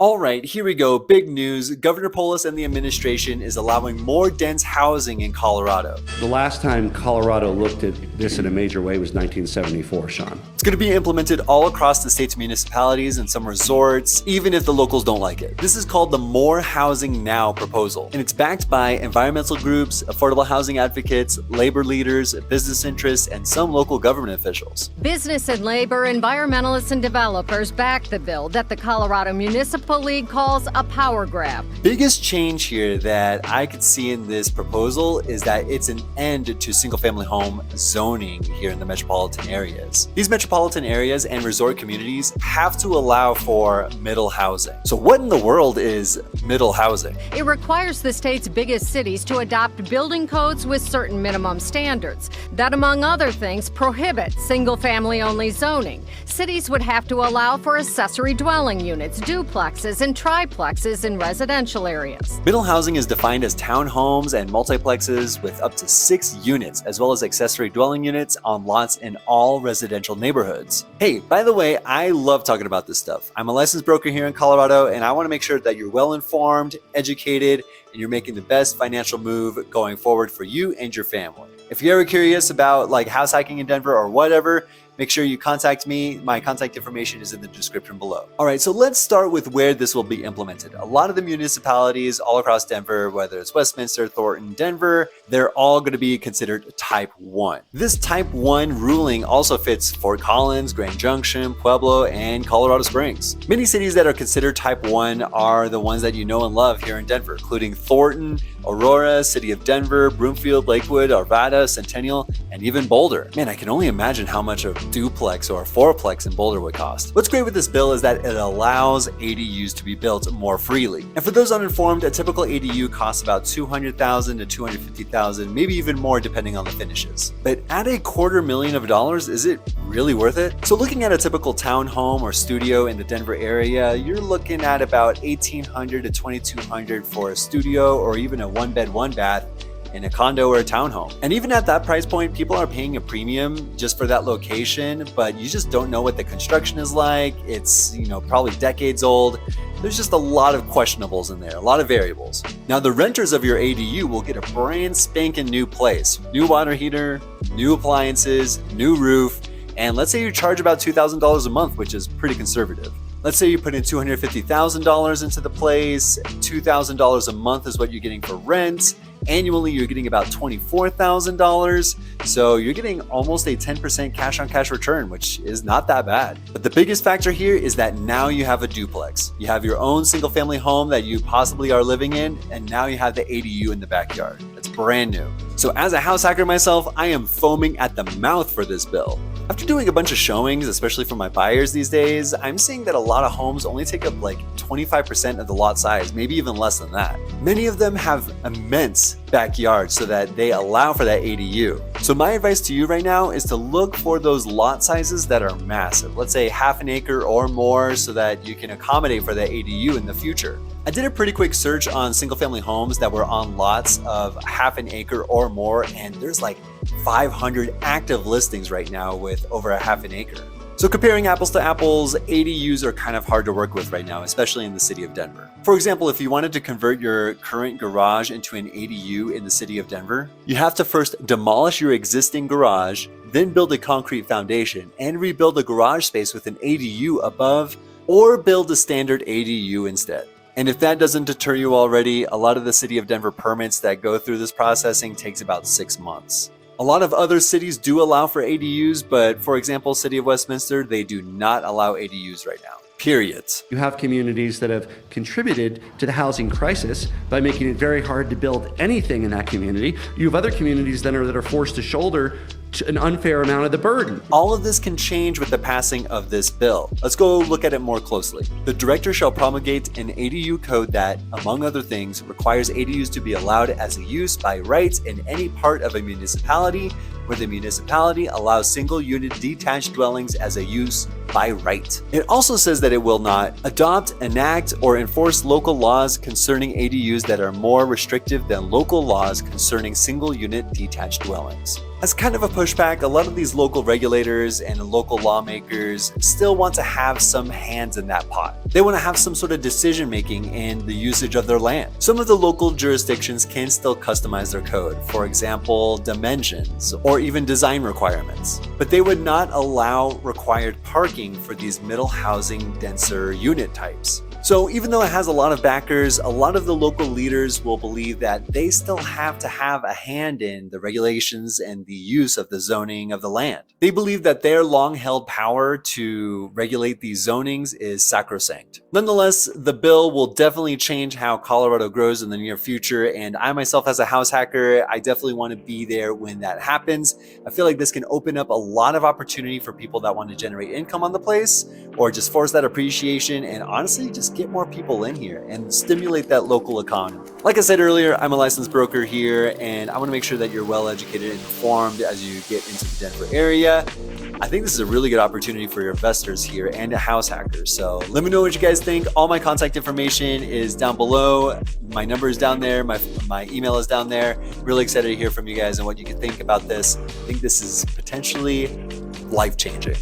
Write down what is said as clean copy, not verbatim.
All right, here we go. Big news. Governor Polis and the administration is allowing more dense housing in Colorado. The last time Colorado looked at this in a major way was 1974, Sean. It's going to be implemented all across the state's municipalities and some resorts, even if the locals don't like it. This is called the More Housing Now proposal, and it's backed by environmental groups, affordable housing advocates, labor leaders, business interests, and some local government officials. Business and labor, environmentalists, and developers backed the bill that the Colorado Municipal League calls a power grab. Biggest change here that I could see in this proposal is that it's an end to single-family home zoning here in the metropolitan areas. These metropolitan areas and resort communities have to allow for middle housing. So what in the world is middle housing? It requires the state's biggest cities to adopt building codes with certain minimum standards that, among other things, prohibit single-family only zoning. Cities would have to allow for accessory dwelling units, duplexes, and triplexes in residential areas. Middle housing is defined as townhomes and multiplexes with up to 6 units, as well as accessory dwelling units on lots in all residential neighborhoods. Hey, by the way, I love talking about this stuff. I'm a licensed broker here in Colorado, and I want to make sure that you're well informed, educated, and you're making the best financial move going forward for you and your family. If you're ever curious about house hacking in Denver or whatever, make sure you contact me. My contact information is in the description below. All right, so let's start with where this will be implemented. A lot of the municipalities all across Denver, whether it's Westminster, Thornton, Denver, they're all going to be considered Type 1. This Type 1 ruling also fits Fort Collins, Grand Junction, Pueblo, and Colorado Springs. Many cities that are considered Type 1 are the ones that you know and love here in Denver, including Thornton, Aurora, City of Denver, Broomfield, Lakewood, Arvada, Centennial, and even Boulder. Man, I can only imagine how much a duplex or a fourplex in Boulder would cost. What's great with this bill is that it allows ADUs to be built more freely. And for those uninformed, a typical ADU costs about $200,000 to $250,000, maybe even more depending on the finishes. But at $250,000, is it really worth it? So looking at a typical townhome or studio in the Denver area, you're looking at about $1,800 to $2,200 for a studio or even a 1-bed, 1-bath in a condo or a townhome. And even at that price point, people are paying a premium just for that location, but you just don't know what the construction is like. It's, probably decades old. There's just a lot of questionables in there, a lot of variables. Now, the renters of your ADU will get a brand spanking new place. New water heater, new appliances, new roof, and let's say you charge about $2,000 a month, which is pretty conservative. Let's say you put in $250,000 into the place, $2,000 a month is what you're getting for rent. Annually, you're getting about $24,000. So you're getting almost a 10% cash on cash return, which is not that bad. But the biggest factor here is that now you have a duplex. You have your own single family home that you possibly are living in, and now you have the ADU in the backyard. It's brand new. So as a house hacker myself, I am foaming at the mouth for this bill. After doing a bunch of showings, especially for my buyers these days, I'm seeing that a lot of homes only take up 25% of the lot size, maybe even less than that. Many of them have immense backyards so that they allow for that ADU. So my advice to you right now is to look for those lot sizes that are massive. Let's say half an acre or more so that you can accommodate for that ADU in the future. I did a pretty quick search on single family homes that were on lots of half an acre or more, and there's 500 active listings right now with over a half an acre. So comparing apples to apples, ADUs are kind of hard to work with right now, especially in the city of Denver. For example, if you wanted to convert your current garage into an ADU in the city of Denver, you have to first demolish your existing garage, then build a concrete foundation and rebuild a garage space with an ADU above, or build a standard ADU instead. And if that doesn't deter you already, a lot of the city of Denver permits that go through this processing takes about 6 months. A lot of other cities do allow for ADUs, but for example, City of Westminster, they do not allow ADUs right now. Period. You have communities that have contributed to the housing crisis by making it very hard to build anything in that community. You have other communities that are forced to shoulder an unfair amount of the burden. All of this can change with the passing of this bill. Let's go look at it more closely. The director shall promulgate an ADU code that, among other things, requires ADUs to be allowed as a use by right in any part of a municipality where the municipality allows single-unit detached dwellings as a use by right. It also says that it will not adopt, enact, or enforce local laws concerning ADUs that are more restrictive than local laws concerning single-unit detached dwellings. As kind of a pushback, a lot of these local regulators and local lawmakers still want to have some hands in that pot. They want to have some sort of decision making in the usage of their land. Some of the local jurisdictions can still customize their code, for example, dimensions or even design requirements. But they would not allow required parking for these middle housing denser unit types. So even though it has a lot of backers, a lot of the local leaders will believe that they still have to have a hand in the regulations and the use of the zoning of the land. They believe that their long-held power to regulate these zonings is sacrosanct. Nonetheless, the bill will definitely change how Colorado grows in the near future, and I myself as a house hacker, I definitely want to be there when that happens. I feel like this can open up a lot of opportunity for people that want to generate income on the place, or just force that appreciation and honestly just get more people in here and stimulate that local economy. Like I said earlier, I'm a licensed broker here, and I want to make sure that you're well educated and informed as you get into the Denver area. I think this is a really good opportunity for your investors here and a house hacker. So let me know what you guys think. All my contact information is down below. My number is down there. My email is down there. Really excited to hear from you guys and what you can think about this. I think this is potentially life-changing.